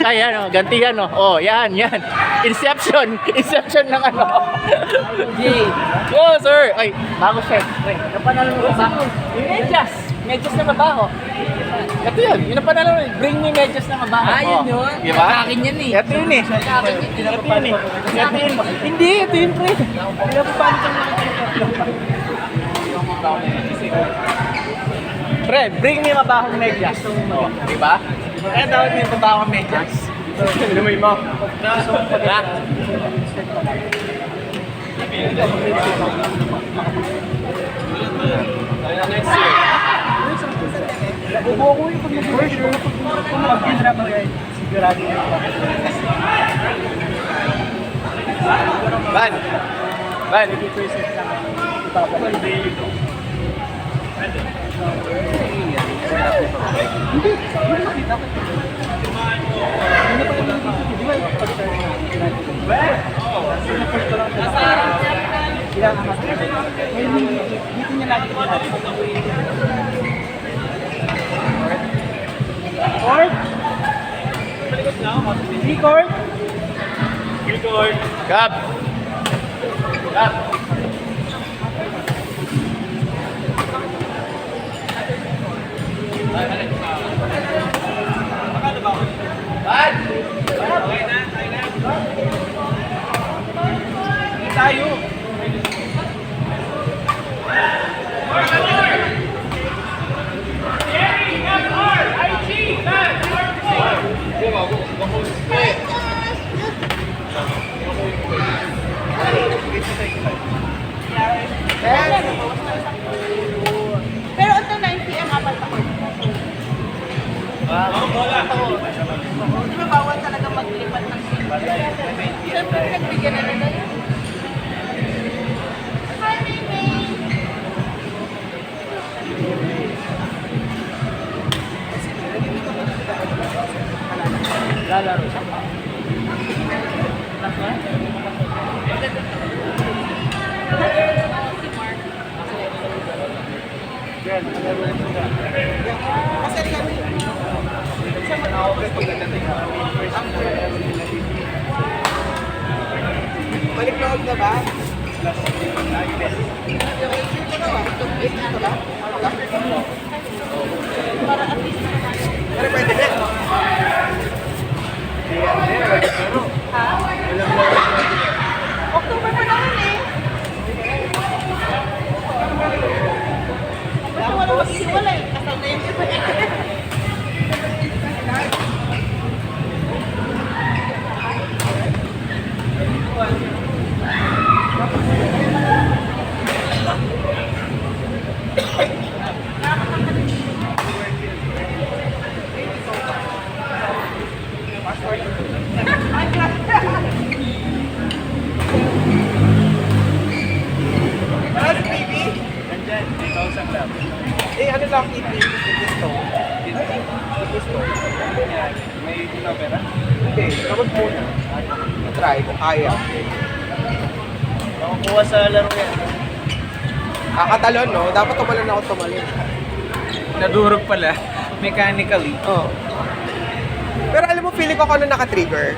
Ayan o, gantihan o. Oh, yan. Inception ng ano. Oh, sir. Ay, bago chef. Ay, napanalo mo ba? Yung medyas na mabaho. Ito yun, yung napanalo mo. Bring me medyas na mabaho. Yun yun. Diba? Akin yan eh. Ito yun eh. Hindi, ito yun pre. Pre, bring me mabahong medyas. Oh, diba? Eh, dapat may mabahong medyas. Lumay mo. Next year. Bubuo ko yung pag-sure. Kung mag-ginra pa rin, sigurado yun. Ban! Gab! Tayo! Pero ito 9 PM apat ako. Di ba bawal talaga maglipat ng sim? Siyempre nagbigyan na nila yun. Hi, Mimi! Lalaro siya. Balik loob na ba? Para at least Pero pwede din. ha? October pa naman eh. Basta walang mag-iwalay. Kasal na yung iba eh. Ano lang, gusto. May pinapera? Hindi, kapag muna. Try kung kaya. Nakukuha sa laro yan. Kakatalon, no? Dapat tumalon ako tumalon. Nadurog pala. Mechanically. Oo. Pero alam mo, feeling ko ano naka-trigger.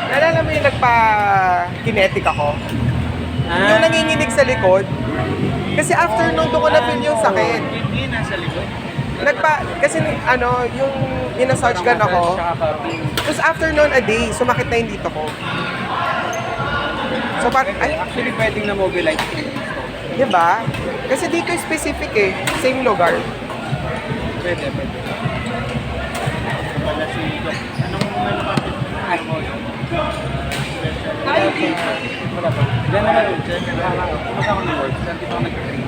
Naalala mo yung nagpa-kinetic ako? Yung nanginginig sa likod. Kasi after nung doon ko na-feel yung sakit. Hindi nasa likod. Kasi ano, yung ina-search gun ako. Tapos after noon a day, sumakit na yung dito ko. So parang, ay, Actually, pwedeng na-mobilize. diba? Kasi dito specific eh. Same lugar. Pwede. Wala si Doc. Anong kapit? Ano mo? Ay, dito. Wala ba? Diyan naman yun. Pumunta ako ng work. Saan dito ako nag-train?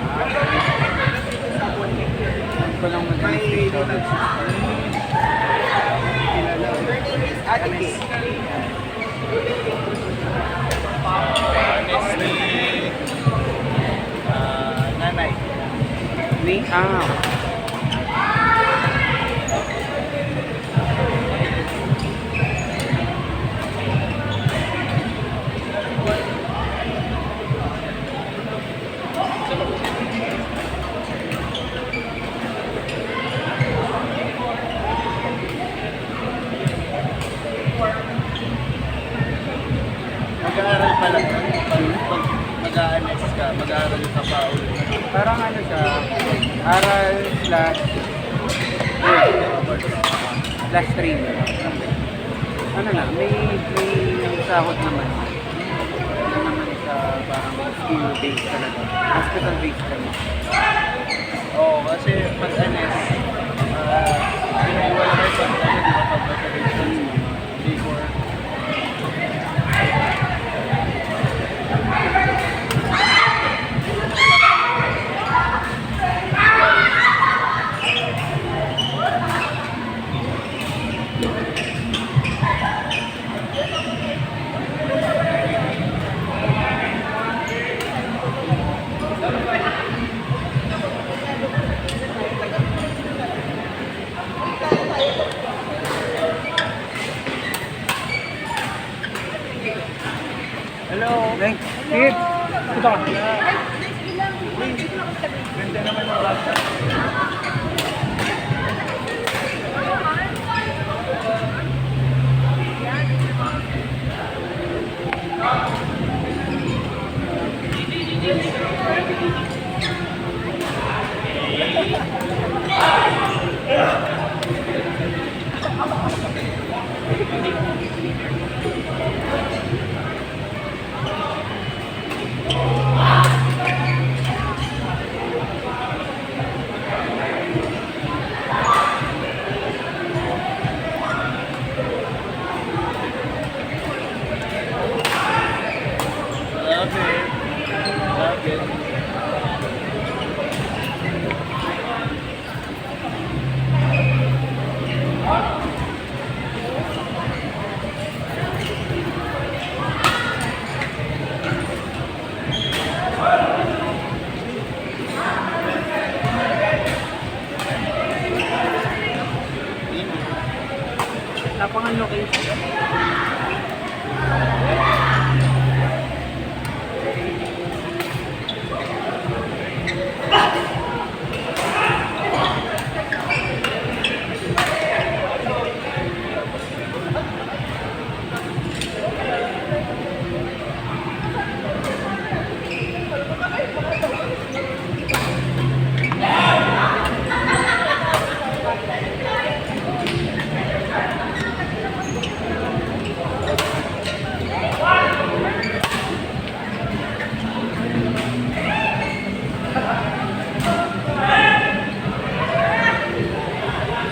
Ko lang mag-administration. Ate K. Nanay. Me? Ah. mag-aaral ka pa ulit? Parang ano siya, aral slash slash training. Ano lang, may sahod naman. Ano naman siya, parang skill-based talaga. Hospital-based talaga. Oo, kasi pag pinag-iwala kayo pag di ba pag-operations before. Hello! Thanks! Sige! Ito ka! Ganda naman ang bata. Love it. Love it. Tapangan location.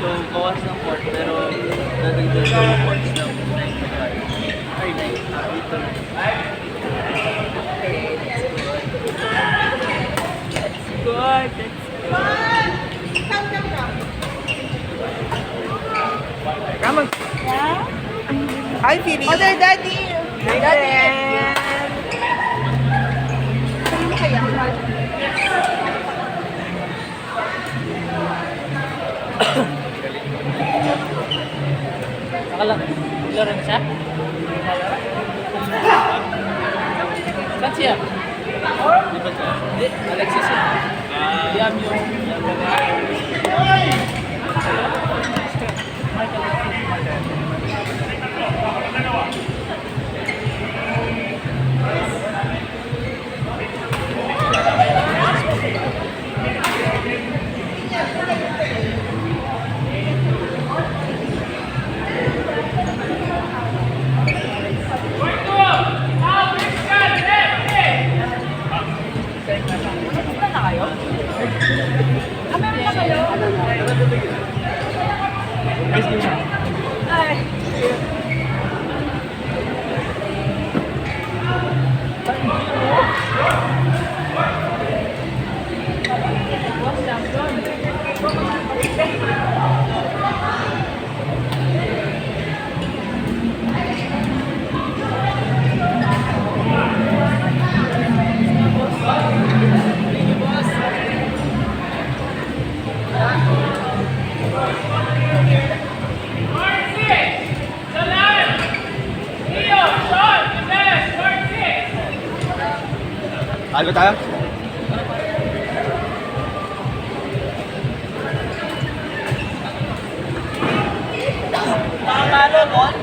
So, bawas ng port, pero dadagdag ko yung ports ng 9 Ay, 9. Dito na. Good. Come on. Hi, Philly. Mother, daddy. Daddy. Sino kaya? Laro na siya? Saan siya? Di ba siya? Hindi, Alexis yun. Yam yung... Algo tayo? Palo, Bon?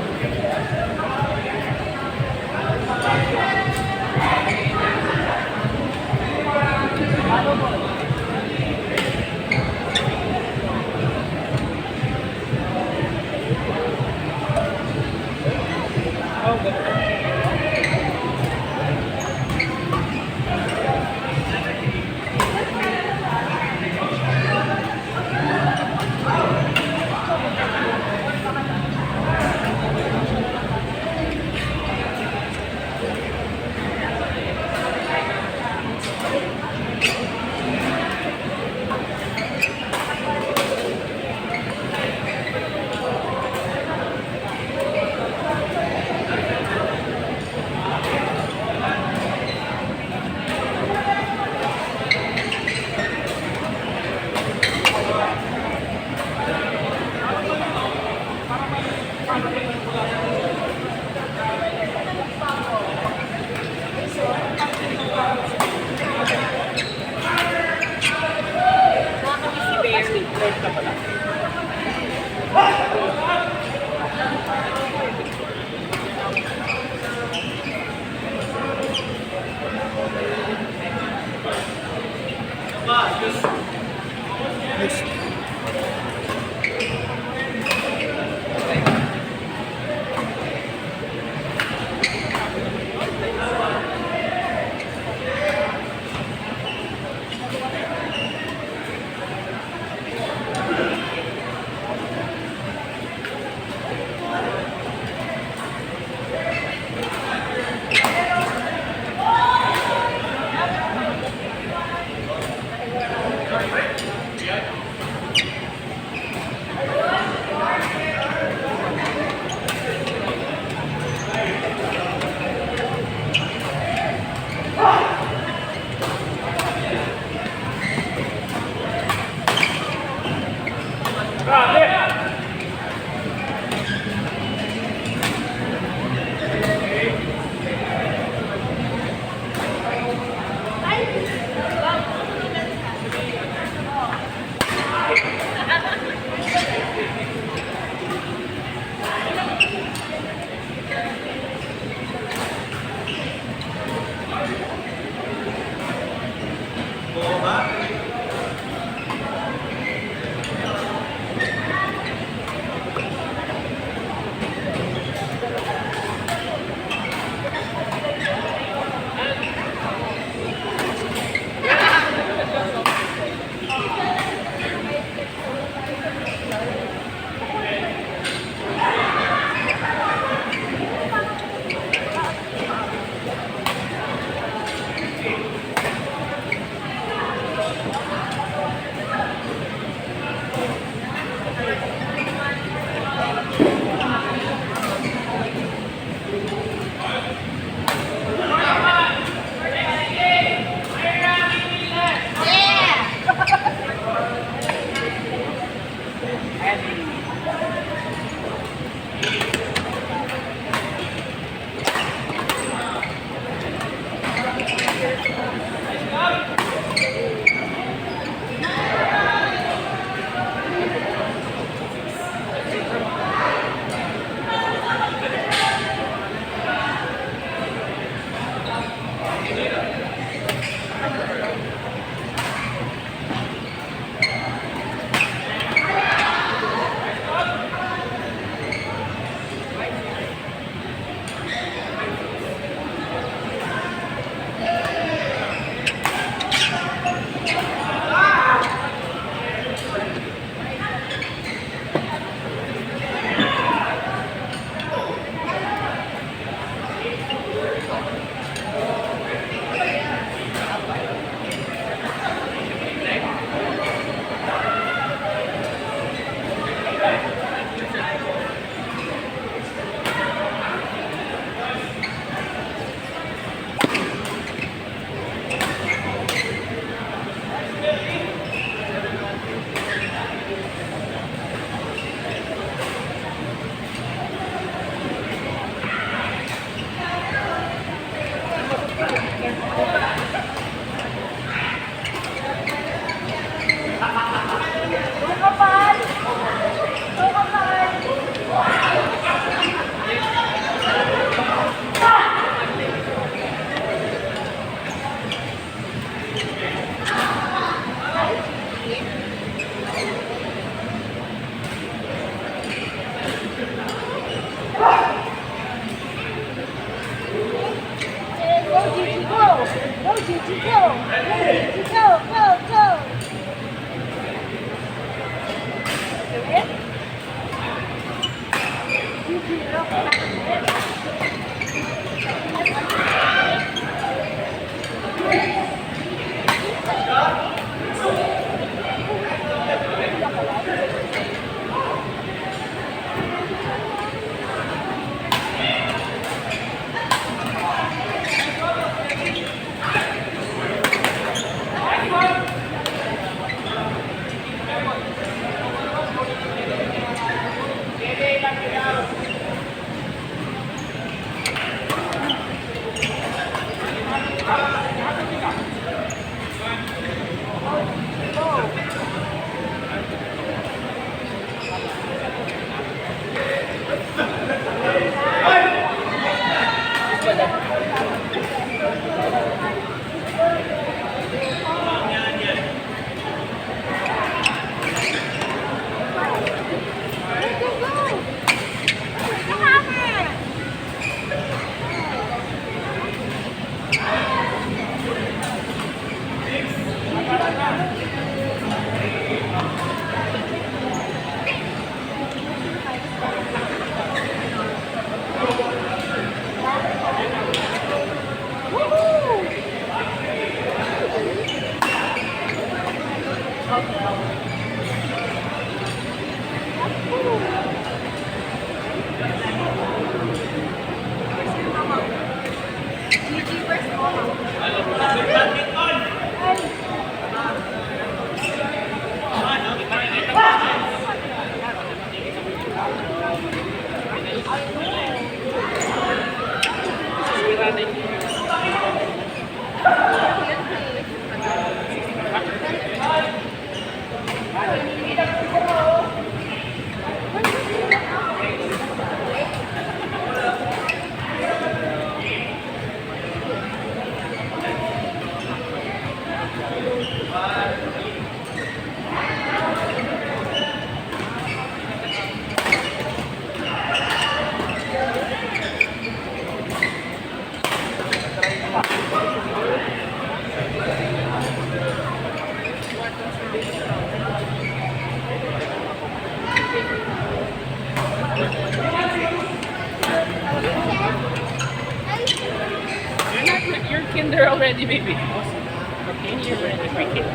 You're kinder already, baby. Okay, you're ready for kid.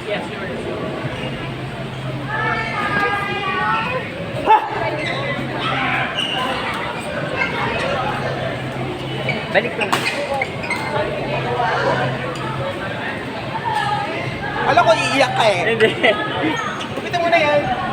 Yes, you're ready. Balik ka na. Alam ko, iiyak ka eh. Hindi. Kupitan mo na yan.